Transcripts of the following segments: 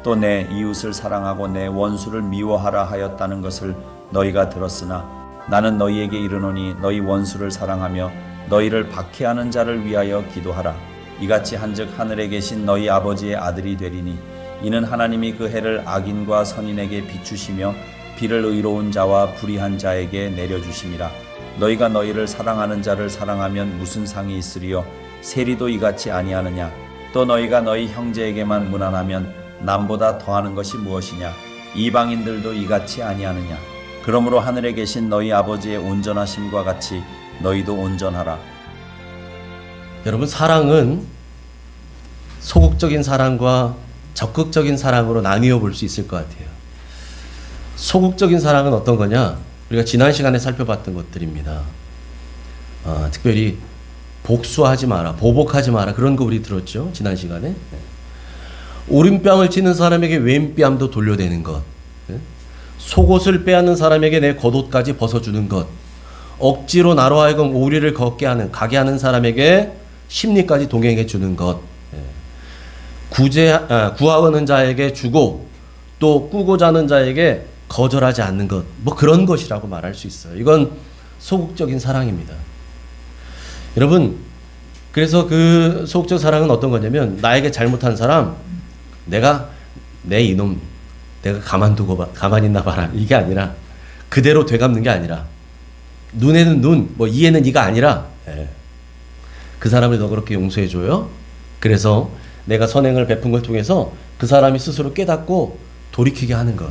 또 내 이웃을 사랑하고 내 원수를 미워하라 하였다는 것을 너희가 들었으나 나는 너희에게 이르노니 너희 원수를 사랑하며 너희를 박해하는 자를 위하여 기도하라. 이같이 한즉 하늘에 계신 너희 아버지의 아들이 되리니 이는 하나님이 그 해를 악인과 선인에게 비추시며 비를 의로운 자와 불의한 자에게 내려주심이라. 너희가 너희를 사랑하는 자를 사랑하면 무슨 상이 있으리요? 세리도 이같이 아니하느냐? 또 너희가 너희 형제에게만 무난하면 남보다 더하는 것이 무엇이냐? 이방인들도 이같이 아니하느냐? 그러므로 하늘에 계신 너희 아버지의 온전하심과 같이 너희도 온전하라. 여러분, 사랑은 소극적인 사랑과 적극적인 사랑으로 나뉘어 볼 수 있을 것 같아요. 소극적인 사랑은 어떤 거냐? 우리가 지난 시간에 살펴봤던 것들입니다. 특별히 복수하지 마라, 보복하지 마라, 그런 거 우리 들었죠, 지난 시간에. 오른뺨을 치는 사람에게 왼뺨도 돌려대는 것, 속옷을 빼앗는 사람에게 내 겉옷까지 벗어주는 것, 억지로 나로 하여금 오리를 가게 하는 사람에게 심리까지 동행해 주는 것, 구하는 자에게 주고 또 꾸고자 하는 자에게 거절하지 않는 것, 뭐 그런 것이라고 말할 수 있어요. 이건 소극적인 사랑입니다. 여러분, 그래서 그 소극적 사랑은 어떤 거냐면, 나에게 잘못한 사람, 내가 가만히 있나 봐라, 이게 아니라, 그대로 되갚는 게 아니라, 눈에는 눈, 뭐 이에는 이가 아니라, 그 사람을 너그럽게 용서해줘요. 그래서 내가 선행을 베푼 걸 통해서 그 사람이 스스로 깨닫고 돌이키게 하는 것,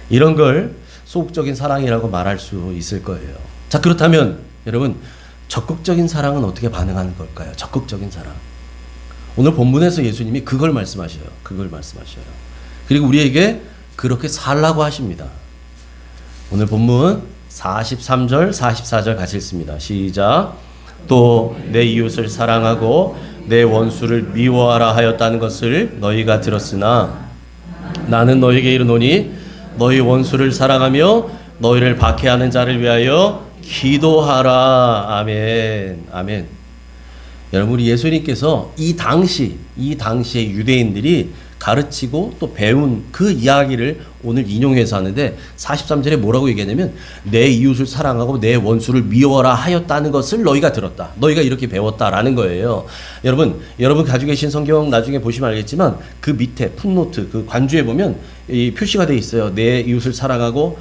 이런 걸 소극적인 사랑이라고 말할 수 있을 거예요. 자, 그렇다면 여러분, 적극적인 사랑은 어떻게 반응하는 걸까요? 적극적인 사랑. 오늘 본문에서 예수님이 그걸 말씀하셔요. 그리고 우리에게 그렇게 살라고 하십니다. 오늘 본문 43절, 44절 같이 읽습니다. 시작. 또 내 이웃을 사랑하고 내 원수를 미워하라 하였다는 것을 너희가 들었으나 나는 너희에게 이르노니 너희 원수를 사랑하며 너희를 박해하는 자를 위하여 기도하라. 아멘. 아멘. 여러분, 우리 예수님께서 이 당시에 유대인들이 가르치고 또 배운 그 이야기를 오늘 인용해서 하는데, 43절에 뭐라고 얘기하냐면, 내 이웃을 사랑하고 내 원수를 미워하라 하였다는 것을 너희가 들었다, 너희가 이렇게 배웠다라는 거예요. 여러분 가지고 계신 성경 나중에 보시면 알겠지만, 그 밑에 풋노트, 그 관주에 보면 이 표시가 돼 있어요. 내 이웃을 사랑하고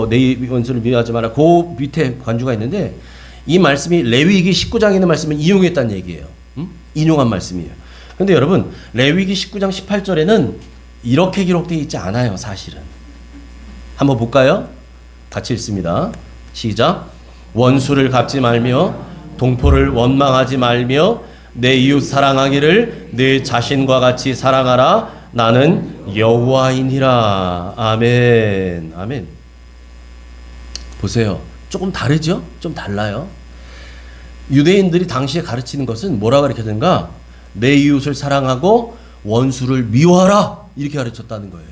내 원수를 미워하지 마라. 그 밑에 관주가 있는데, 이 말씀이 레위기 19장에 있는 말씀을 인용했다는 얘기예요. 인용한 말씀이에요. 근데 여러분, 레위기 19장 18절에는 이렇게 기록되어 있지 않아요, 사실은. 한번 볼까요? 같이 읽습니다. 시작. 원수를 갚지 말며 동포를 원망하지 말며 내 이웃 사랑하기를 내 자신과 같이 사랑하라. 나는 여호와이니라. 아멘. 아멘. 보세요. 조금 다르죠? 좀 달라요. 유대인들이 당시에 가르치는 것은 뭐라 가르쳤는가? 내 이웃을 사랑하고 원수를 미워하라, 이렇게 가르쳤다는 거예요.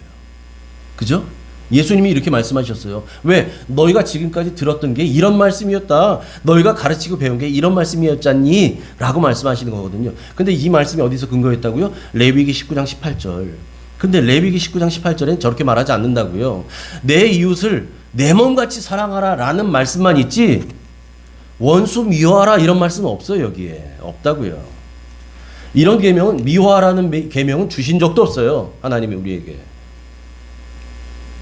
그죠? 예수님이 이렇게 말씀하셨어요. 왜? 너희가 지금까지 들었던 게 이런 말씀이었다, 너희가 가르치고 배운 게 이런 말씀이었잖니? 라고 말씀하시는 거거든요. 근데 이 말씀이 어디서 근거했다고요? 레위기 19장 18절. 근데 레위기 19장 18절엔 저렇게 말하지 않는다고요. 내 이웃을 내 몸같이 사랑하라 라는 말씀만 있지, 원수 미워하라 이런 말씀은 없어요. 여기에 없다고요. 이런 계명은, 미워하라는 계명은 주신 적도 없어요, 하나님이 우리에게.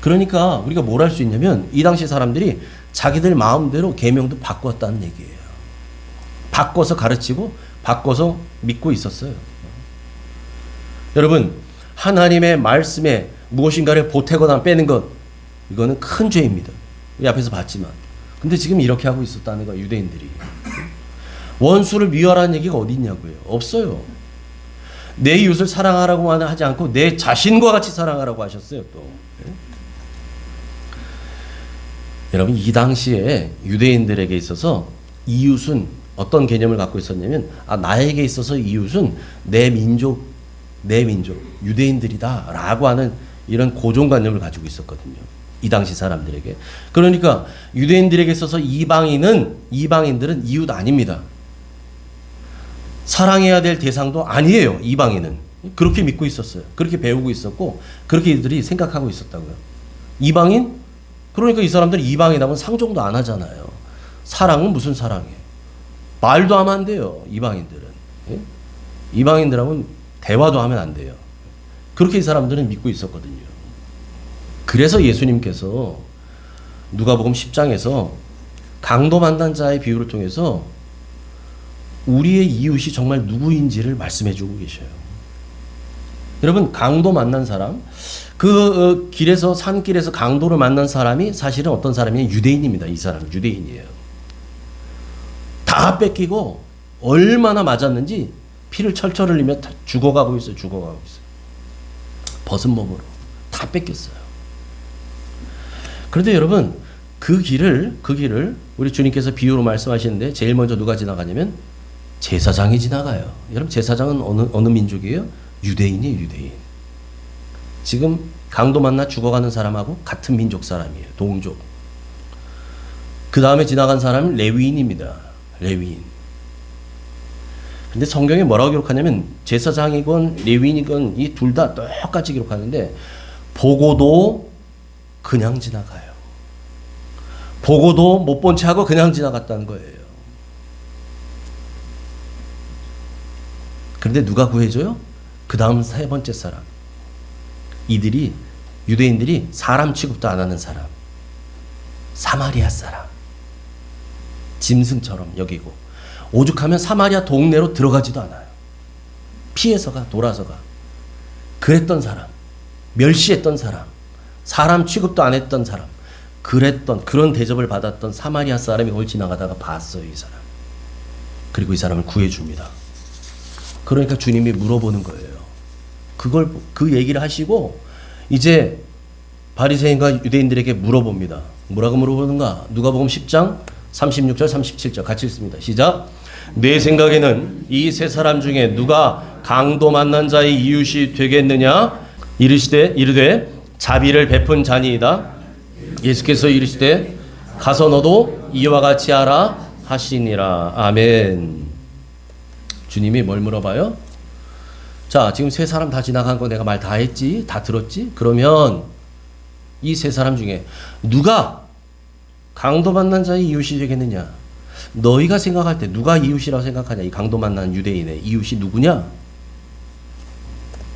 그러니까 우리가 뭘 할 수 있냐면, 이 당시 사람들이 자기들 마음대로 계명도 바꿨다는 얘기예요. 바꿔서 가르치고 바꿔서 믿고 있었어요. 여러분, 하나님의 말씀에 무엇인가를 보태거나 빼는 것, 이거는 큰 죄입니다. 우리 앞에서 봤지만. 근데 지금 이렇게 하고 있었다는 거예요, 유대인들이. 원수를 미워하라는 얘기가 어디 있냐고요. 없어요. 내 이웃을 사랑하라고 하지 않고 내 자신과 같이 사랑하라고 하셨어요, 또. 여러분, 이 당시에 유대인들에게 있어서 이웃은 어떤 개념을 갖고 있었냐면, 나에게 있어서 이웃은 내 민족, 유대인들이다 라고 하는 이런 고정관념을 가지고 있었거든요, 이 당시 사람들에게. 그러니까 유대인들에게 있어서 이방인들은 이웃 아닙니다. 사랑해야 될 대상도 아니에요, 이방인은. 그렇게 믿고 있었어요. 그렇게 배우고 있었고 그렇게 이들이 생각하고 있었다고요. 이방인? 그러니까 이 사람들이 이방인하고는 상종도 안 하잖아요. 사랑은 무슨 사랑이에요? 말도 하면 안 돼요. 이방인들은. 예? 이방인들하고는 대화도 하면 안 돼요. 그렇게 이 사람들은 믿고 있었거든요. 그래서 예수님께서 누가복음 10장에서 강도 만난 자의 비유를 통해서 우리의 이웃이 정말 누구인지를 말씀해 주고 계셔요. 여러분, 강도 만난 사람, 그 길에서, 산길에서 강도를 만난 사람이 사실은 어떤 사람이냐? 유대인입니다. 이 사람은 유대인이에요. 다 뺏기고 얼마나 맞았는지 피를 철철 흘리며 죽어가고 있어요. 죽어가고 있어요. 벗은 몸으로 다 뺏겼어요. 그런데 여러분, 그 길을 우리 주님께서 비유로 말씀하시는데 제일 먼저 누가 지나가냐면 제사장이 지나가요. 여러분, 제사장은 어느 민족이에요? 유대인이에요. 유대인. 지금 강도 만나 죽어가는 사람하고 같은 민족 사람이에요. 동족. 그 다음에 지나간 사람은 레위인입니다. 레위인. 근데 성경에 뭐라고 기록하냐면 제사장이건 레위인이건 이 둘 다 똑같이 기록하는데 보고도 그냥 지나가요. 보고도 못 본 채 하고 그냥 지나갔다는 거예요. 그런데 누가 구해줘요? 그 다음 세 번째 사람. 이들이, 유대인들이 사람 취급도 안 하는 사람. 사마리아 사람. 짐승처럼 여기고. 오죽하면 사마리아 동네로 들어가지도 않아요. 피해서 가, 돌아서 가. 그랬던 사람. 멸시했던 사람. 사람 취급도 안 했던 사람. 그런 대접을 받았던 사마리아 사람이 거기 지나가다가 봤어요, 이 사람. 그리고 이 사람을 구해줍니다. 그러니까 주님이 물어보는 거예요. 그 얘기를 하시고 이제 바리새인과 유대인들에게 물어봅니다. 뭐라고 물어보는가? 누가복음 10장 36절 37절 같이 읽습니다. 시작. 내 생각에는 이 세 사람 중에 누가 강도 만난 자의 이웃이 되겠느냐? 이르되 자비를 베푼 자니이다. 예수께서 이르시되 가서 너도 이와 같이 하라 하시니라. 아멘. 주님이 뭘 물어봐요? 자, 지금 세 사람 다 지나간 거 내가 말 다 했지? 다 들었지? 그러면 이 세 사람 중에 누가 강도 만난 자의 이웃이 되겠느냐? 너희가 생각할 때 누가 이웃이라고 생각하냐? 이 강도 만난 유대인의 이웃이 누구냐?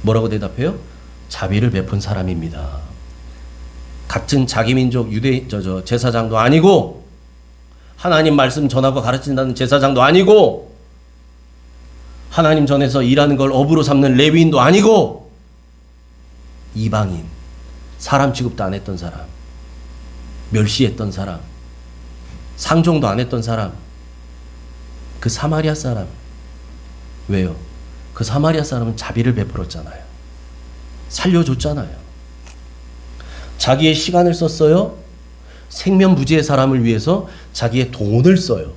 뭐라고 대답해요? 자비를 베푼 사람입니다. 같은 자기 민족 제사장도 아니고 하나님 말씀 전하고 가르친다는 제사장도 아니고 하나님 전에서 일하는 걸 업으로 삼는 레위인도 아니고 이방인, 사람 취급도 안 했던 사람, 멸시했던 사람, 상종도 안 했던 사람, 그 사마리아 사람. 왜요? 그 사마리아 사람은 자비를 베풀었잖아요. 살려줬잖아요. 자기의 시간을 썼어요. 생면부지의 사람을 위해서 자기의 돈을 써요.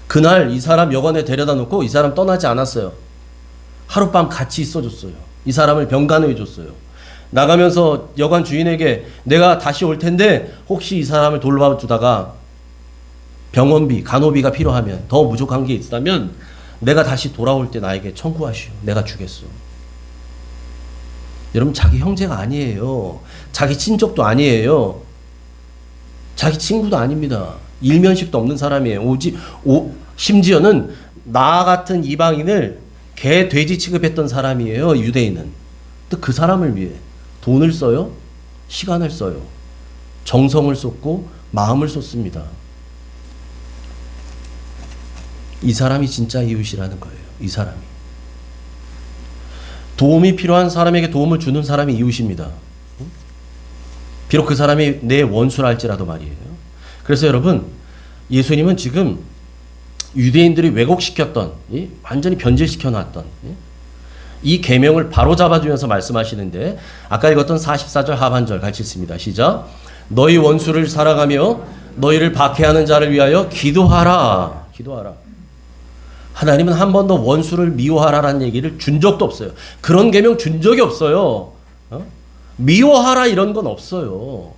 그날 이 사람 여관에 데려다 놓고 이 사람 떠나지 않았어요. 하룻밤 같이 있어줬어요. 이 사람을 병간호해 줬어요. 나가면서 여관 주인에게 내가 다시 올 텐데 혹시 이 사람을 돌봐주다가 병원비, 간호비가 필요하면 더 부족한 게 있다면 내가 다시 돌아올 때 나에게 청구하시오. 내가 주겠소. 여러분, 자기 형제가 아니에요. 자기 친족도 아니에요. 자기 친구도 아닙니다. 일면식도 없는 사람이에요. 심지어는 나 같은 이방인을 개, 돼지 취급했던 사람이에요. 유대인은. 또 그 사람을 위해 돈을 써요. 시간을 써요. 정성을 쏟고 마음을 쏟습니다. 이 사람이 진짜 이웃이라는 거예요. 이 사람이. 도움이 필요한 사람에게 도움을 주는 사람이 이웃입니다. 비록 그 사람이 내 원수라 할지라도 말이에요. 그래서 여러분, 예수님은 지금 유대인들이 왜곡시켰던, 완전히 변질시켜 놨던 이 계명을 바로 잡아주면서 말씀하시는데, 아까 읽었던 44절 하반절 같이 읽습니다. 시작. 너희 원수를 사랑하며 너희를 박해하는 자를 위하여 기도하라. 기도하라. 하나님은 한 번도 원수를 미워하라라는 얘기를 준 적도 없어요. 그런 계명 준 적이 없어요. 미워하라 이런 건 없어요.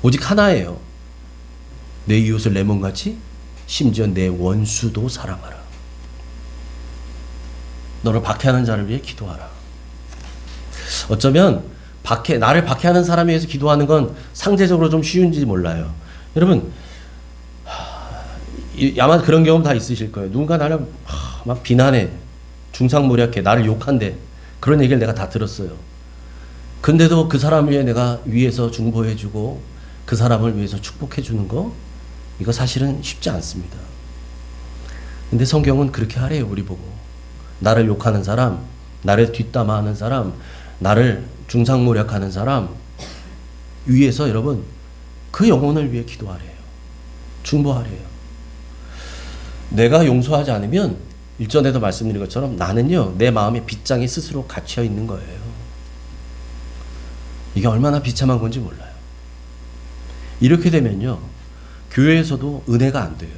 오직 하나예요. 내 이웃을 내 몸같이, 심지어 내 원수도 사랑하라. 너를 박해하는 자를 위해 기도하라. 어쩌면 나를 박해하는 사람에 의해서 기도하는 건 상대적으로 좀 쉬운지 몰라요. 여러분, 아마 그런 경험 다 있으실 거예요. 누군가 나를 막 비난해, 중상모략해, 나를 욕한대. 그런 얘기를 내가 다 들었어요. 근데도 그 사람을 위해 내가 위에서 중보해주고 그 사람을 위해서 축복해주는 거, 이거 사실은 쉽지 않습니다. 근데 성경은 그렇게 하래요, 우리 보고. 나를 욕하는 사람, 나를 뒷담화하는 사람, 나를 중상모략하는 사람 위해서 여러분 그 영혼을 위해 기도하래요. 중보하래요. 내가 용서하지 않으면 일전에도 말씀드린 것처럼 나는요, 내 마음의 빗장에 스스로 갇혀 있는 거예요. 이게 얼마나 비참한 건지 몰라요. 이렇게 되면요, 교회에서도 은혜가 안 돼요.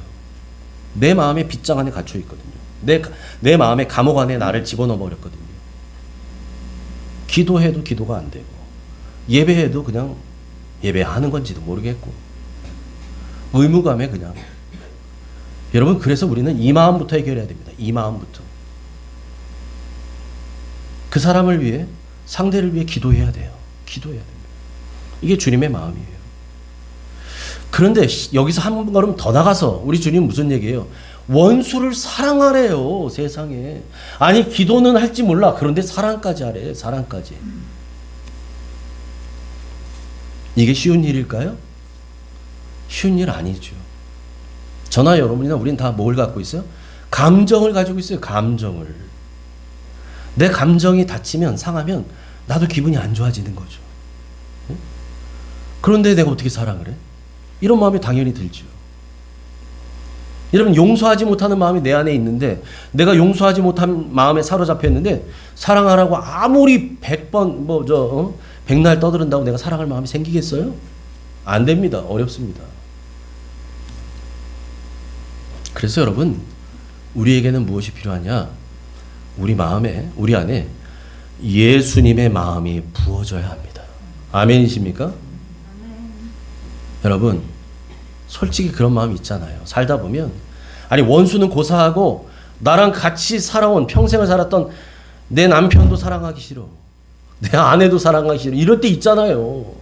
내 마음의 빗장 안에 갇혀 있거든요. 내 마음의 감옥 안에 나를 집어넣어 버렸거든요. 기도해도 기도가 안 되고, 예배해도 그냥 예배하는 건지도 모르겠고, 의무감에 그냥. 여러분, 그래서 우리는 이 마음부터 해결해야 됩니다. 이 마음부터. 그 사람을 위해, 상대를 위해 기도해야 돼요. 기도해야 됩니다. 이게 주님의 마음이에요. 그런데 여기서 한 걸음 더 나가서 우리 주님 무슨 얘기예요? 원수를 사랑하래요, 세상에. 아니, 기도는 할지 몰라. 그런데 사랑까지 하래, 사랑까지. 이게 쉬운 일일까요? 쉬운 일 아니죠. 저나 여러분이나 우린 다 뭘 갖고 있어요? 감정을 가지고 있어요, 감정을. 내 감정이 다치면, 상하면 나도 기분이 안 좋아지는 거죠. 그런데 내가 어떻게 사랑을 해? 이런 마음이 당연히 들죠. 여러분, 용서하지 못하는 마음이 내 안에 있는데, 내가 용서하지 못한 마음에 사로잡혔는데, 사랑하라고 아무리 100번 백날 떠드른다고 내가 사랑할 마음이 생기겠어요? 안 됩니다. 어렵습니다. 그래서 여러분, 우리에게는 무엇이 필요하냐? 우리 마음에, 우리 안에 예수님의 마음이 부어져야 합니다. 아멘이십니까? 여러분, 솔직히 그런 마음이 있잖아요. 살다 보면, 아니, 원수는 고사하고 나랑 같이 살아온, 평생을 살았던 내 남편도 사랑하기 싫어, 내 아내도 사랑하기 싫어, 이럴 때 있잖아요.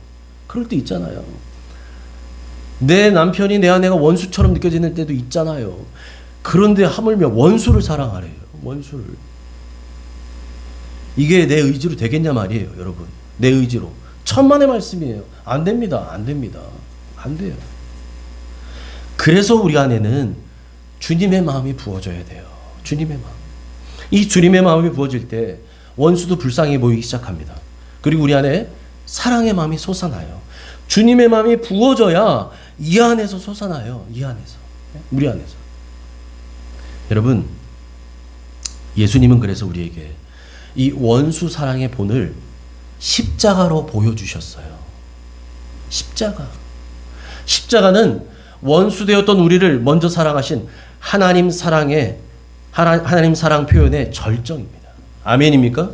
그럴 때 있잖아요. 내 남편이 내 아내가 원수처럼 느껴지는 때도 있잖아요. 그런데 하물며 원수를 사랑하래요. 원수를. 이게 내 의지로 되겠냐 말이에요, 여러분. 내 의지로. 천만의 말씀이에요. 안 됩니다. 안 됩니다. 안 돼요. 그래서 우리 안에는 주님의 마음이 부어져야 돼요. 주님의 마음. 이 주님의 마음이 부어질 때 원수도 불쌍해 보이기 시작합니다. 그리고 우리 안에 사랑의 마음이 솟아나요. 주님의 마음이 부어져야 이 안에서 솟아나요. 이 안에서. 우리 안에서. 여러분, 예수님은 그래서 우리에게 이 원수 사랑의 본을 십자가로 보여주셨어요. 십자가. 십자가는 원수 되었던 우리를 먼저 사랑하신 하나님 사랑 표현의 절정입니다. 아멘입니까?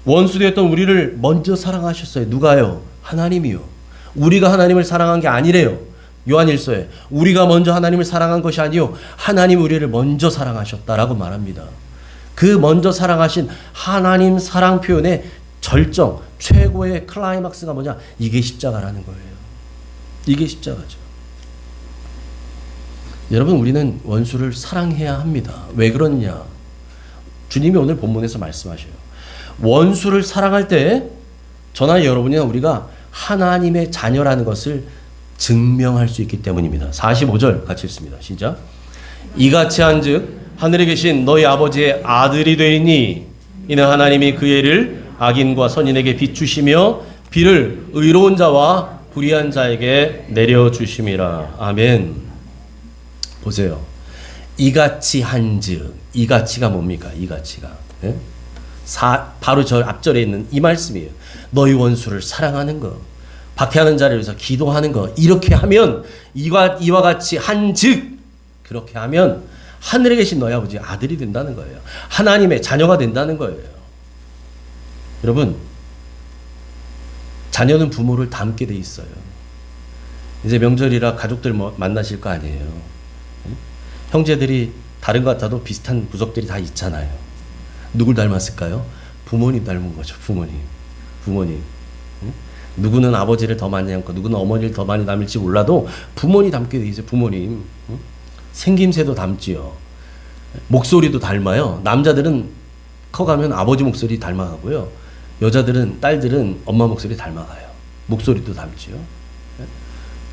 원수 되었던 우리를 먼저 사랑하셨어요. 누가요? 하나님이요. 우리가 하나님을 사랑한 게 아니래요. 요한일서에 우리가 먼저 하나님을 사랑한 것이 아니요, 하나님 우리를 먼저 사랑하셨다라고 말합니다. 그 먼저 사랑하신 하나님 사랑 표현의 절정, 최고의 클라이막스가 뭐냐? 이게 십자가라는 거예요. 이게 십자가죠. 여러분, 우리는 원수를 사랑해야 합니다. 왜 그러느냐? 주님이 오늘 본문에서 말씀하셔요. 원수를 사랑할 때 저나 여러분이나 우리가 하나님의 자녀라는 것을 증명할 수 있기 때문입니다. 45절 같이 읽습니다. 시작. 이같이 한즉 하늘에 계신 너희 아버지의 아들이 되니 이는 하나님이 그 애를 악인과 선인에게 비추시며 비를 의로운 자와 불의한 자에게 내려주심이라. 아멘. 보세요. 이같이 한즉, 이같이가 뭡니까? 이같이가. 예? 바로 저 앞절에 있는 이 말씀이에요. 너희 원수를 사랑하는 거, 박해하는 자를 위해서 기도하는 거, 이렇게 하면, 이와 같이 한즉, 그렇게 하면 하늘에 계신 너희 아버지 아들이 된다는 거예요. 하나님의 자녀가 된다는 거예요. 여러분, 자녀는 부모를 닮게 돼 있어요. 이제 명절이라 가족들 만나실 거 아니에요. 형제들이 다른 것 같아도 비슷한 부속들이 다 있잖아요. 누굴 닮았을까요? 부모님 닮은 거죠. 부모님. 부모님. 응? 누구는 아버지를 더 많이 닮고 누구는 어머니를 더 많이 닮을지 몰라도 부모님 닮게 돼 있어요. 부모님. 응? 생김새도 닮지요. 목소리도 닮아요. 남자들은 커가면 아버지 목소리 닮아가고요. 여자들은 딸들은 엄마 목소리 닮아가요. 목소리도 닮지요.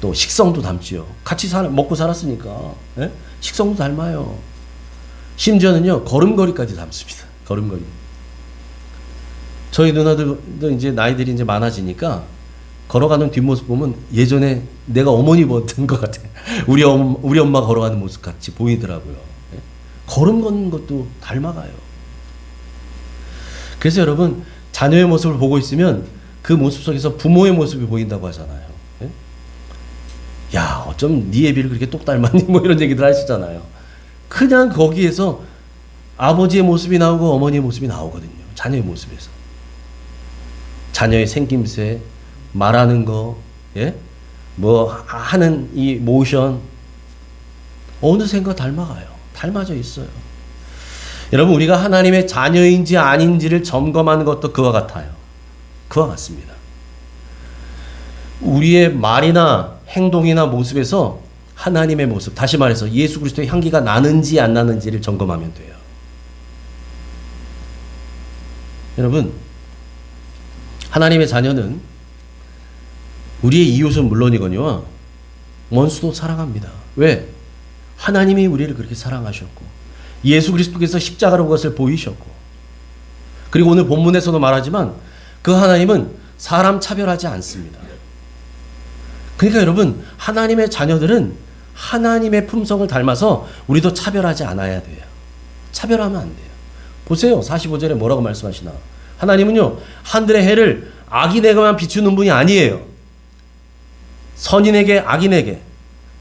또 식성도 닮지요. 같이 먹고 살았으니까 식성도 닮아요. 심지어는요 걸음걸이까지 닮습니다. 걸음걸이. 저희 누나들도 이제 나이들이 이제 많아지니까 걸어가는 뒷모습 보면 예전에 내가 어머니 보던 것 같아. 우리 엄마 걸어가는 모습 같이 보이더라고요. 걸음 걷는 것도 닮아가요. 그래서 여러분 자녀의 모습을 보고 있으면 그 모습 속에서 부모의 모습이 보인다고 하잖아요. 야, 어쩜 네 애비를 그렇게 똑 닮았니? 뭐 이런 얘기들 하시잖아요. 그냥 거기에서 아버지의 모습이 나오고 어머니의 모습이 나오거든요. 자녀의 모습에서. 자녀의 생김새, 말하는 거, 뭐 하는 이 모션, 어느샌가 닮아가요. 닮아져 있어요. 여러분, 우리가 하나님의 자녀인지 아닌지를 점검하는 것도 그와 같아요. 그와 같습니다. 우리의 말이나 행동이나 모습에서 하나님의 모습, 다시 말해서 예수 그리스도의 향기가 나는지 안 나는지를 점검하면 돼요. 여러분, 하나님의 자녀는 우리의 이웃은 물론이거니와 원수도 사랑합니다. 왜? 하나님이 우리를 그렇게 사랑하셨고 예수 그리스도께서 십자가로 그것을 보이셨고, 그리고 오늘 본문에서도 말하지만 그 하나님은 사람 차별하지 않습니다. 그러니까 여러분, 하나님의 자녀들은 하나님의 품성을 닮아서 우리도 차별하지 않아야 돼요. 차별하면 안 돼요. 보세요. 45절에 뭐라고 말씀하시나. 하나님은요, 하늘의 해를 악인에게만 비추는 분이 아니에요. 선인에게, 악인에게.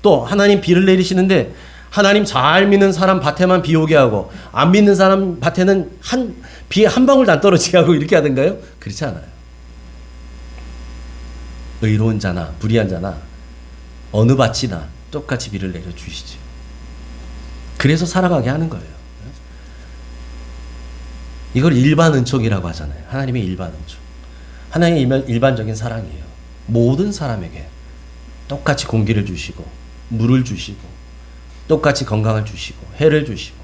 또 하나님 비를 내리시는데 하나님 잘 믿는 사람 밭에만 비 오게 하고 안 믿는 사람 밭에는 비 한 방울도 안 떨어지게 하고 이렇게 하던가요? 그렇지 않아요. 의로운 자나 불의한 자나 어느 밭이나 똑같이 비를 내려주시죠. 그래서 살아가게 하는 거예요. 이걸 일반 은총이라고 하잖아요. 하나님의 일반 은총. 하나님의 일반적인 사랑이에요. 모든 사람에게 똑같이 공기를 주시고 물을 주시고 똑같이 건강을 주시고 해를 주시고,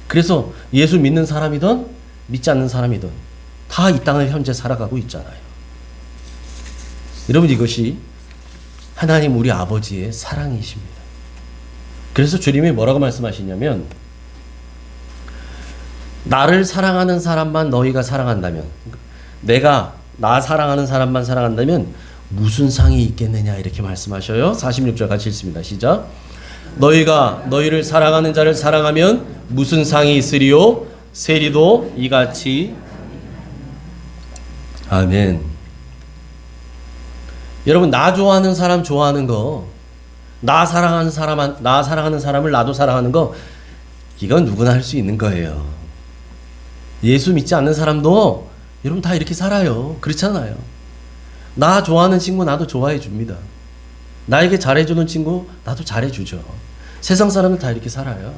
그래서 예수 믿는 사람이든 믿지 않는 사람이든 다 이 땅을 현재 살아가고 있잖아요. 여러분, 이것이 하나님 우리 아버지의 사랑이십니다. 그래서 주님이 뭐라고 말씀하시냐면, 나를 사랑하는 사람만 너희가 사랑한다면, 내가 나 사랑하는 사람만 사랑한다면 무슨 상이 있겠느냐 이렇게 말씀하셔요. 46절 같이 읽습니다. 시작. 너희가 너희를 사랑하는 자를 사랑하면 무슨 상이 있으리요? 세리도 이같이. 아멘. 여러분, 나 좋아하는 사람 좋아하는 거, 나 사랑하는 사람을 나도 사랑하는 거, 이건 누구나 할 수 있는 거예요. 예수 믿지 않는 사람도 여러분 다 이렇게 살아요. 그렇잖아요. 나 좋아하는 친구 나도 좋아해 줍니다. 나에게 잘해주는 친구 나도 잘해주죠. 세상 사람은 다 이렇게 살아요.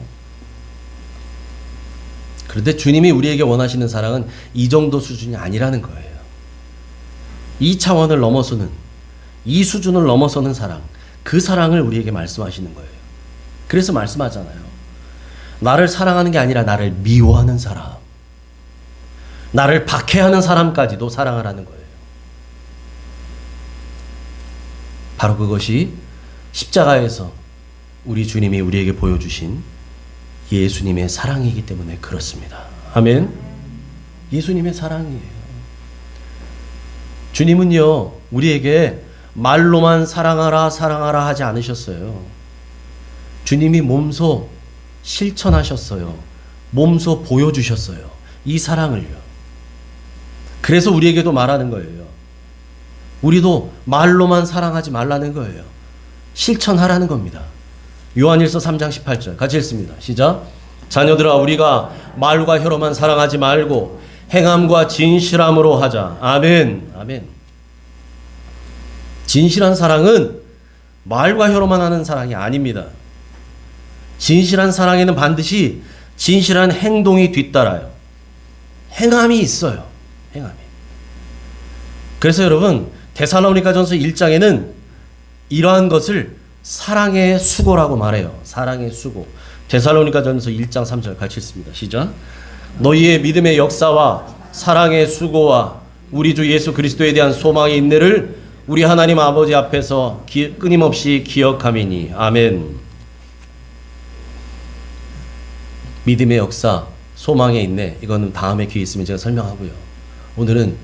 그런데 주님이 우리에게 원하시는 사랑은 이 정도 수준이 아니라는 거예요. 이 차원을 넘어서는, 이 수준을 넘어서는 사랑, 그 사랑을 우리에게 말씀하시는 거예요. 그래서 말씀하잖아요. 나를 사랑하는 게 아니라 나를 미워하는 사람, 나를 박해하는 사람까지도 사랑하라는 거예요. 바로 그것이 십자가에서 우리 주님이 우리에게 보여주신 예수님의 사랑이기 때문에 그렇습니다. 아멘. 예수님의 사랑이에요. 주님은요, 우리에게 말로만 사랑하라 사랑하라 하지 않으셨어요. 주님이 몸소 실천하셨어요. 몸소 보여주셨어요. 이 사랑을요. 그래서 우리에게도 말하는 거예요. 우리도 말로만 사랑하지 말라는 거예요. 실천하라는 겁니다. 요한일서 3장 18절 같이 읽습니다. 시작. 자녀들아, 우리가 말과 혀로만 사랑하지 말고 행함과 진실함으로 하자. 아멘. 아멘. 진실한 사랑은 말과 혀로만 하는 사랑이 아닙니다. 진실한 사랑에는 반드시 진실한 행동이 뒤따라요. 행함이 있어요. 행함이. 그래서 여러분 데살로니가전서 1장에는 이러한 것을 사랑의 수고라고 말해요. 사랑의 수고. 데살로니가전서 1장 3절 같이 읽습니다. 시작. 너희의 믿음의 역사와 사랑의 수고와 우리 주 예수 그리스도에 대한 소망의 인내를 우리 하나님 아버지 앞에서 끊임없이 기억함이니. 아멘. 믿음의 역사, 소망의 인내, 이거는 다음에 기회 있으면 제가 설명하고요. 오늘은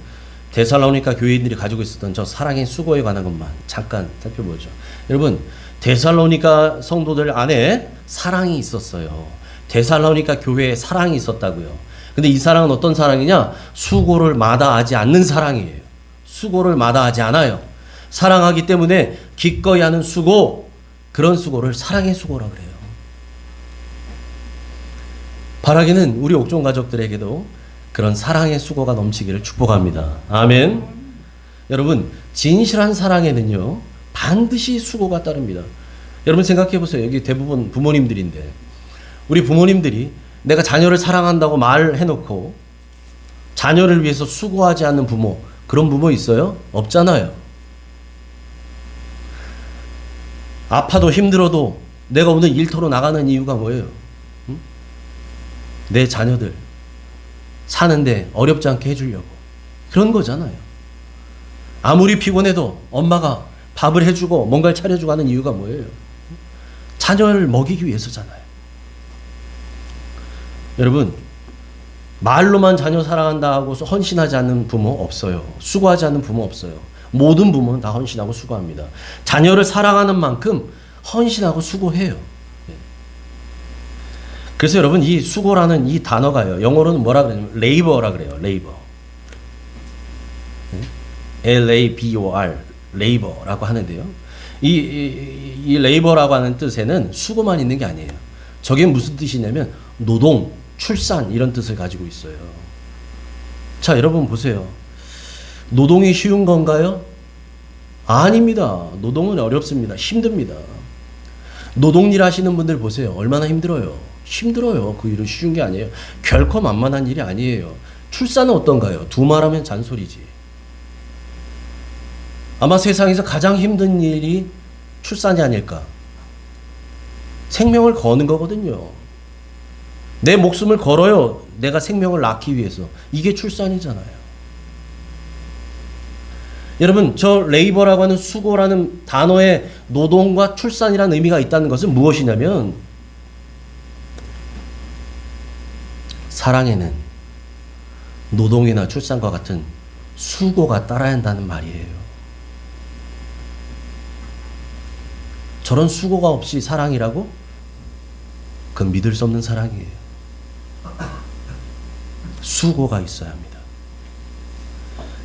데살로니가 교회인들이 가지고 있었던 저 사랑의 수고에 관한 것만 잠깐 살펴보죠. 여러분, 데살로니가 성도들 안에 사랑이 있었어요. 데살로니가 교회에 사랑이 있었다고요. 근데 이 사랑은 어떤 사랑이냐? 수고를 마다하지 않는 사랑이에요. 수고를 마다하지 않아요. 사랑하기 때문에 기꺼이 하는 수고, 그런 수고를 사랑의 수고라고 그래요. 바라기는 우리 옥종 가족들에게도 그런 사랑의 수고가 넘치기를 축복합니다. 아멘. 여러분, 진실한 사랑에는요 반드시 수고가 따릅니다. 여러분 생각해 보세요. 여기 대부분 부모님들인데 우리 부모님들이 내가 자녀를 사랑한다고 말해놓고 자녀를 위해서 수고하지 않는 부모, 그런 부모 있어요? 없잖아요. 아파도 힘들어도 내가 오늘 일터로 나가는 이유가 뭐예요? 응? 내 자녀들 사는데 어렵지 않게 해주려고. 그런 거잖아요. 아무리 피곤해도 엄마가 밥을 해주고 뭔가를 차려주고 하는 이유가 뭐예요? 자녀를 먹이기 위해서잖아요. 여러분, 말로만 자녀 사랑한다 하고 헌신하지 않는 부모 없어요. 수고하지 않는 부모 없어요. 모든 부모는 다 헌신하고 수고합니다. 자녀를 사랑하는 만큼 헌신하고 수고해요. 그래서 여러분, 이 수고라는 이 단어가요, 영어로는 뭐라 그러냐면 레이버라 그래요. 레이버. L-A-B-O-R, 레이버라고 하는데요. 이 레이버라고 하는 뜻에는 수고만 있는 게 아니에요. 저게 무슨 뜻이냐면 노동, 출산, 이런 뜻을 가지고 있어요. 자, 여러분 보세요. 노동이 쉬운 건가요? 아닙니다. 노동은 어렵습니다. 힘듭니다. 노동일 하시는 분들 보세요. 얼마나 힘들어요. 힘들어요. 그 일은 쉬운 게 아니에요. 결코 만만한 일이 아니에요. 출산은 어떤가요? 두말하면 잔소리지. 아마 세상에서 가장 힘든 일이 출산이 아닐까. 생명을 거는 거거든요. 내 목숨을 걸어요. 내가 생명을 낳기 위해서. 이게 출산이잖아요. 여러분, 저 레이버라고 하는 수고라는 단어에 노동과 출산이라는 의미가 있다는 것은 무엇이냐면 사랑에는 노동이나 출산과 같은 수고가 따라야 한다는 말이에요. 저런 수고가 없이 사랑이라고? 그건 믿을 수 없는 사랑이에요. 수고가 있어야 합니다.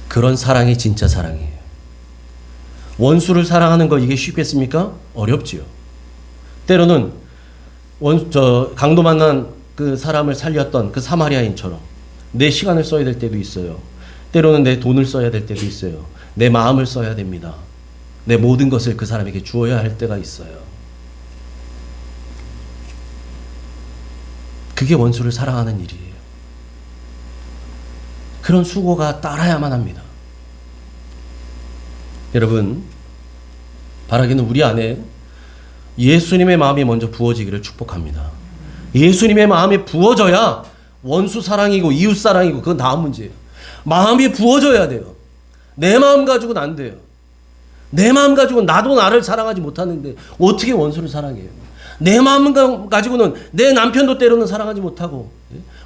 그런 사랑이 진짜 사랑이에요. 원수를 사랑하는 거 이게 쉽겠습니까? 어렵지요. 때로는 강도 만난 그 사람을 살렸던 그 사마리아인처럼 내 시간을 써야 될 때도 있어요. 때로는 내 돈을 써야 될 때도 있어요. 내 마음을 써야 됩니다. 내 모든 것을 그 사람에게 주어야 할 때가 있어요. 그게 원수를 사랑하는 일이에요. 그런 수고가 따라야만 합니다. 여러분, 바라기는 우리 안에 예수님의 마음이 먼저 부어지기를 축복합니다. 예수님의 마음이 부어져야 원수 사랑이고 이웃 사랑이고 그건 다음 문제예요. 마음이 부어져야 돼요. 내 마음 가지고는 안 돼요. 내 마음 가지고는 나도 나를 사랑하지 못하는데 어떻게 원수를 사랑해요? 내 마음 가지고는 내 남편도 때로는 사랑하지 못하고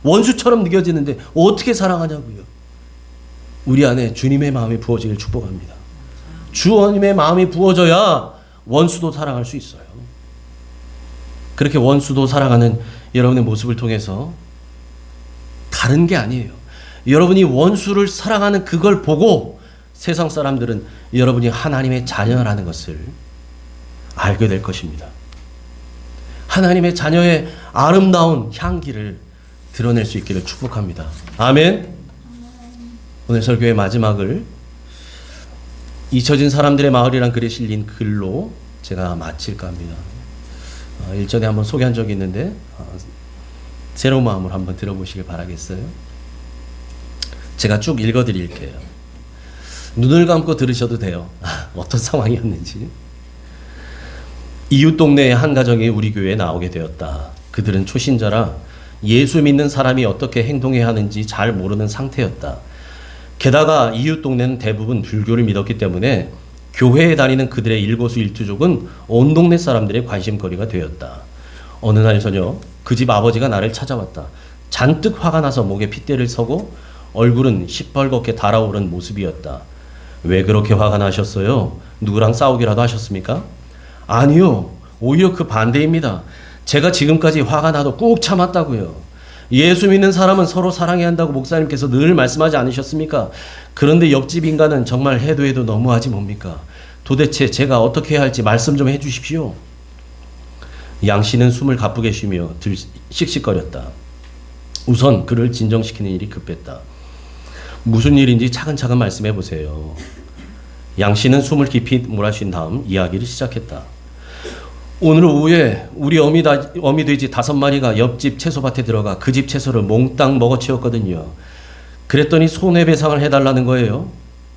원수처럼 느껴지는데 어떻게 사랑하냐고요. 우리 안에 주님의 마음이 부어지기를 축복합니다. 주님의 마음이 부어져야 원수도 사랑할 수 있어요. 그렇게 원수도 사랑하는 여러분의 모습을 통해서 다른 게 아니에요. 여러분이 원수를 사랑하는 그걸 보고 세상 사람들은 여러분이 하나님의 자녀라는 것을 알게 될 것입니다. 하나님의 자녀의 아름다운 향기를 드러낼 수 있기를 축복합니다. 아멘. 오늘 설교의 마지막을 잊혀진 사람들의 마을이란 글에 실린 글로 제가 마칠까 합니다. 일전에 한번 소개한 적이 있는데 새로운 마음으로 한번 들어보시길 바라겠어요. 제가 쭉 읽어드릴게요. 눈을 감고 들으셔도 돼요. 어떤 상황이었는지. 이웃 동네의 한 가정이 우리 교회에 나오게 되었다. 그들은 초신자라 예수 믿는 사람이 어떻게 행동해야 하는지 잘 모르는 상태였다. 게다가 이웃 동네는 대부분 불교를 믿었기 때문에 교회에 다니는 그들의 일거수일투족은 온 동네 사람들의 관심거리가 되었다. 어느 날 저녁 그 집 아버지가 나를 찾아왔다. 잔뜩 화가 나서 목에 핏대를 서고 얼굴은 시뻘겋게 달아오른 모습이었다. 왜 그렇게 화가 나셨어요? 누구랑 싸우기라도 하셨습니까? 아니요. 오히려 그 반대입니다. 제가 지금까지 화가 나도 꾹 참았다고요. 예수 믿는 사람은 서로 사랑해야 한다고 목사님께서 늘 말씀하지 않으셨습니까? 그런데 옆집 인간은 정말 해도 해도 너무하지 뭡니까? 도대체 제가 어떻게 해야 할지 말씀 좀 해주십시오. 양 씨는 숨을 가쁘게 쉬며 씩씩거렸다. 우선 그를 진정시키는 일이 급했다. 무슨 일인지 차근차근 말씀해 보세요. 양 씨는 숨을 깊이 몰아쉰 다음 이야기를 시작했다. 오늘 오후에 우리 어미돼지 5마리가 옆집 채소밭에 들어가 그 집 채소를 몽땅 먹어치웠거든요. 그랬더니 손해배상을 해달라는 거예요.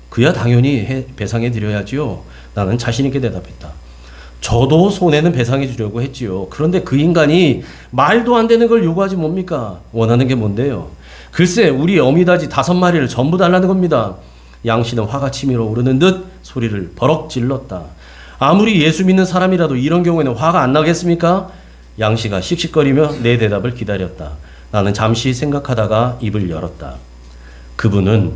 그야 당연히 배상해 드려야지요. 나는 자신 있게 대답했다. 저도 손해는 배상해 주려고 했지요. 그런데 그 인간이 말도 안 되는 걸 요구하지 뭡니까? 원하는 게 뭔데요? 글쎄 우리 어미돼지 5마리를 전부 달라는 겁니다. 양 씨는 화가 치밀어 오르는 듯 소리를 버럭 질렀다. 아무리 예수 믿는 사람이라도 이런 경우에는 화가 안 나겠습니까? 양 씨가 씩씩거리며 내 대답을 기다렸다. 나는 잠시 생각하다가 입을 열었다. 그분은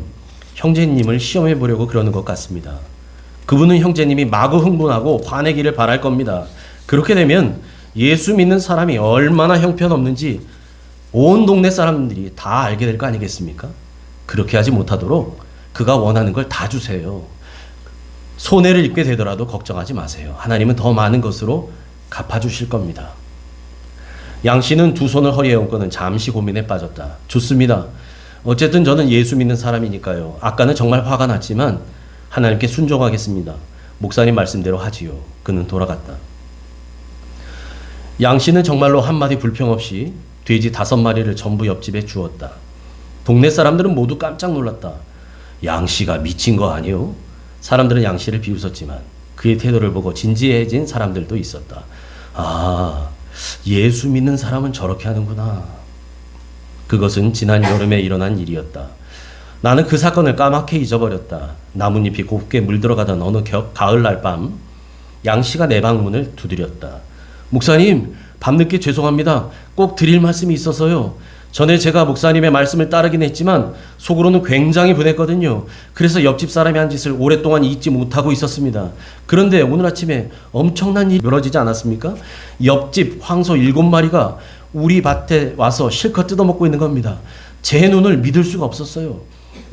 형제님을 시험해 보려고 그러는 것 같습니다. 그분은 형제님이 마구 흥분하고 화내기를 바랄 겁니다. 그렇게 되면 예수 믿는 사람이 얼마나 형편없는지 온 동네 사람들이 다 알게 될 거 아니겠습니까? 그렇게 하지 못하도록 그가 원하는 걸 다 주세요. 손해를 입게 되더라도 걱정하지 마세요. 하나님은 더 많은 것으로 갚아주실 겁니다. 양 씨는 두 손을 허리에 얹고는 잠시 고민에 빠졌다. 좋습니다. 어쨌든 저는 예수 믿는 사람이니까요. 아까는 정말 화가 났지만 하나님께 순종하겠습니다. 목사님 말씀대로 하지요. 그는 돌아갔다. 양 씨는 정말로 한마디 불평 없이 돼지 5마리를 전부 옆집에 주었다. 동네 사람들은 모두 깜짝 놀랐다. 양 씨가 미친 거 아니요? 사람들은 양 씨를 비웃었지만 그의 태도를 보고 진지해진 사람들도 있었다. 아, 예수 믿는 사람은 저렇게 하는구나. 그것은 지난 여름에 일어난 일이었다. 나는 그 사건을 까맣게 잊어버렸다. 나뭇잎이 곱게 물들어가던 어느 가을날 밤, 양 씨가 내 방문을 두드렸다. 목사님, 밤늦게 죄송합니다. 꼭 드릴 말씀이 있어서요. 전에 제가 목사님의 말씀을 따르긴 했지만 속으로는 굉장히 분했거든요. 그래서 옆집 사람이 한 짓을 오랫동안 잊지 못하고 있었습니다. 그런데 오늘 아침에 엄청난 일이 벌어지지 않았습니까? 옆집 황소 7마리가 우리 밭에 와서 실컷 뜯어먹고 있는 겁니다. 제 눈을 믿을 수가 없었어요.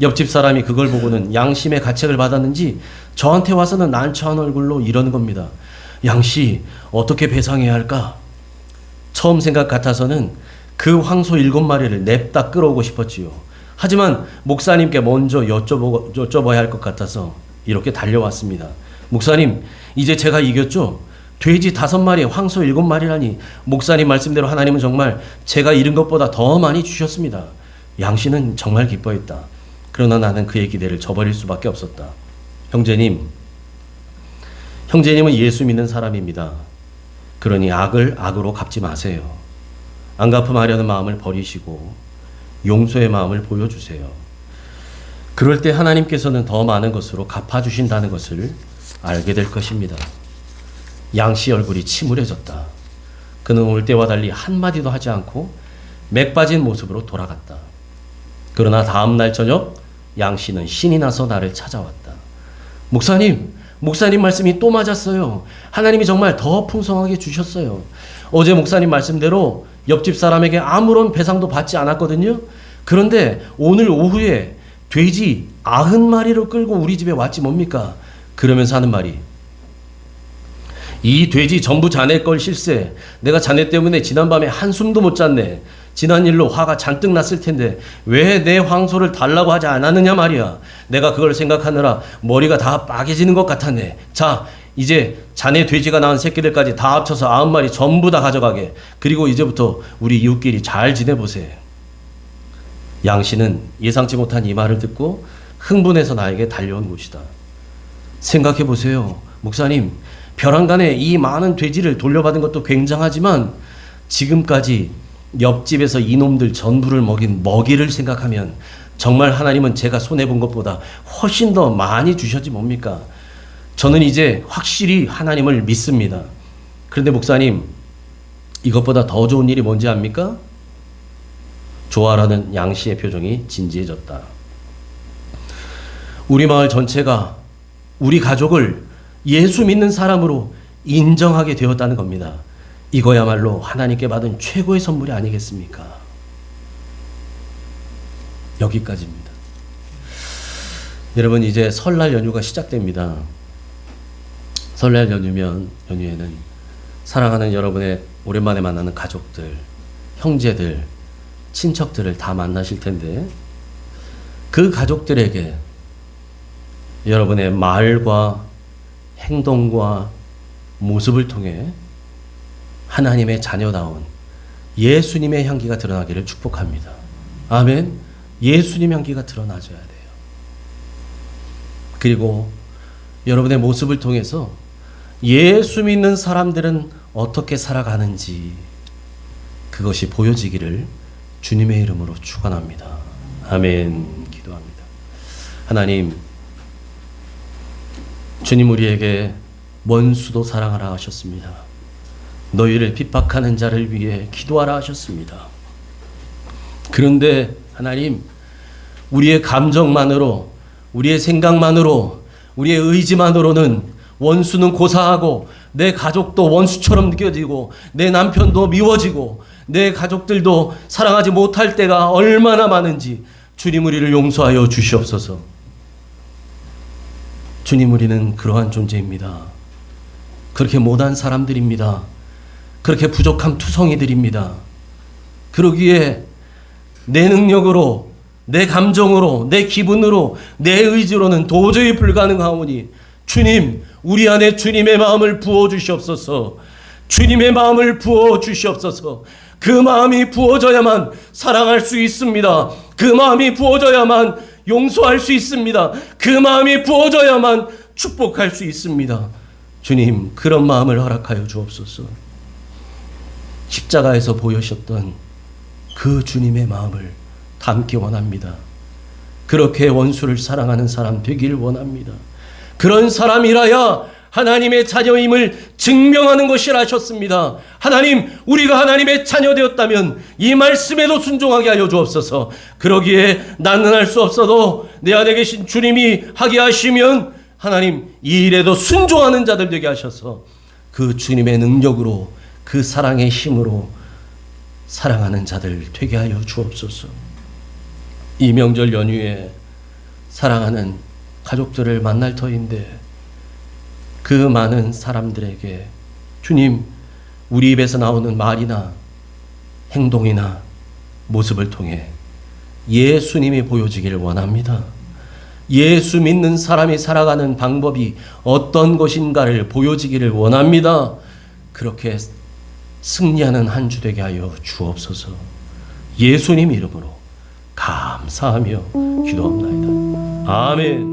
옆집 사람이 그걸 보고는 양심의 가책을 받았는지 저한테 와서는 난처한 얼굴로 이러는 겁니다. 양씨, 어떻게 배상해야 할까? 처음 생각 같아서는 그 황소 7마리를 냅다 끌어오고 싶었지요. 하지만 목사님께 먼저 여쭤봐야 할 것 같아서 이렇게 달려왔습니다. 목사님, 이제 제가 이겼죠? 돼지 5마리, 황소 7마리라니 목사님 말씀대로 하나님은 정말 제가 잃은 것보다 더 많이 주셨습니다. 양씨는 정말 기뻐했다. 그러나 나는 그의 기대를 저버릴 수밖에 없었다. 형제님은 예수 믿는 사람입니다. 그러니 악을 악으로 갚지 마세요. 안 갚음하려는 마음을 버리시고 용서의 마음을 보여주세요. 그럴 때 하나님께서는 더 많은 것으로 갚아주신다는 것을 알게 될 것입니다. 양씨 얼굴이 침울해졌다. 그는 올 때와 달리 한마디도 하지 않고 맥 빠진 모습으로 돌아갔다. 그러나 다음 날 저녁 양씨는 신이 나서 나를 찾아왔다. 목사님 말씀이 또 맞았어요. 하나님이 정말 더 풍성하게 주셨어요. 어제 목사님 말씀대로 옆집 사람에게 아무런 배상도 받지 않았거든요. 그런데 오늘 오후에 돼지 90마리를 끌고 우리 집에 왔지 뭡니까? 그러면서 하는 말이, 이 돼지 전부 자네 걸 실세. 내가 자네 때문에 지난밤에 한숨도 못 잤네. 지난 일로 화가 잔뜩 났을 텐데 왜 내 황소를 달라고 하지 않았느냐 말이야. 내가 그걸 생각하느라 머리가 다 빠개지는 것 같았네. 자, 이제 자네 돼지가 낳은 새끼들까지 다 합쳐서 90마리 전부 다 가져가게. 그리고 이제부터 우리 이웃끼리 잘 지내보세. 양씨는 예상치 못한 이 말을 듣고 흥분해서 나에게 달려온 것이다. 생각해 보세요. 목사님, 벼랑간에 이 많은 돼지를 돌려받은 것도 굉장하지만 지금까지 옆집에서 이놈들 전부를 먹인 먹이를 생각하면 정말 하나님은 제가 손해본 것보다 훨씬 더 많이 주셨지 뭡니까? 저는 이제 확실히 하나님을 믿습니다. 그런데 목사님, 이것보다 더 좋은 일이 뭔지 압니까? 조아라는 양씨의 표정이 진지해졌다. 우리 마을 전체가 우리 가족을 예수 믿는 사람으로 인정하게 되었다는 겁니다. 이거야말로 하나님께 받은 최고의 선물이 아니겠습니까? 여기까지입니다. 여러분, 이제 설날 연휴가 시작됩니다. 설날 연휴에는 사랑하는 여러분의 오랜만에 만나는 가족들, 형제들, 친척들을 다 만나실 텐데 그 가족들에게 여러분의 말과 행동과 모습을 통해 하나님의 자녀다운 예수님의 향기가 드러나기를 축복합니다. 아멘. 예수님 향기가 드러나줘야 돼요. 그리고 여러분의 모습을 통해서 예수 믿는 사람들은 어떻게 살아가는지 그것이 보여지기를 주님의 이름으로 축원합니다. 아멘. 기도합니다. 하나님, 주님 우리에게 원수도 사랑하라 하셨습니다. 너희를 핍박하는 자를 위해 기도하라 하셨습니다. 그런데 하나님, 우리의 감정만으로, 우리의 생각만으로, 우리의 의지만으로는 원수는 고사하고 내 가족도 원수처럼 느껴지고 내 남편도 미워지고 내 가족들도 사랑하지 못할 때가 얼마나 많은지 주님 우리를 용서하여 주시옵소서. 주님, 우리는 그러한 존재입니다. 그렇게 못한 사람들입니다. 그렇게 부족한 투성이들입니다. 그러기에 내 능력으로, 내 감정으로, 내 기분으로, 내 의지로는 도저히 불가능하오니 주님, 우리 안에 주님의 마음을 부어주시옵소서. 주님의 마음을 부어주시옵소서. 그 마음이 부어져야만 사랑할 수 있습니다. 그 마음이 부어져야만 용서할 수 있습니다. 그 마음이 부어져야만 축복할 수 있습니다. 주님, 그런 마음을 허락하여 주옵소서. 십자가에서 보여주셨던 그 주님의 마음을 담기 원합니다. 그렇게 원수를 사랑하는 사람 되기를 원합니다. 그런 사람이라야 하나님의 자녀임을 증명하는 것이라 하셨습니다. 하나님, 우리가 하나님의 자녀 되었다면 이 말씀에도 순종하게 하여 주옵소서. 그러기에 나는 할 수 없어도 내 안에 계신 주님이 하게 하시면 하나님, 이 일에도 순종하는 자들 되게 하셔서 그 주님의 능력으로, 그 사랑의 힘으로 사랑하는 자들 되게 하여 주옵소서. 이 명절 연휴에 사랑하는 가족들을 만날 터인데 그 많은 사람들에게 주님, 우리 입에서 나오는 말이나 행동이나 모습을 통해 예수님이 보여지기를 원합니다. 예수 믿는 사람이 살아가는 방법이 어떤 것인가를 보여지기를 원합니다. 그렇게 승리하는 한 주 되게 하여 주옵소서. 예수님 이름으로 감사하며 기도합니다. 아멘.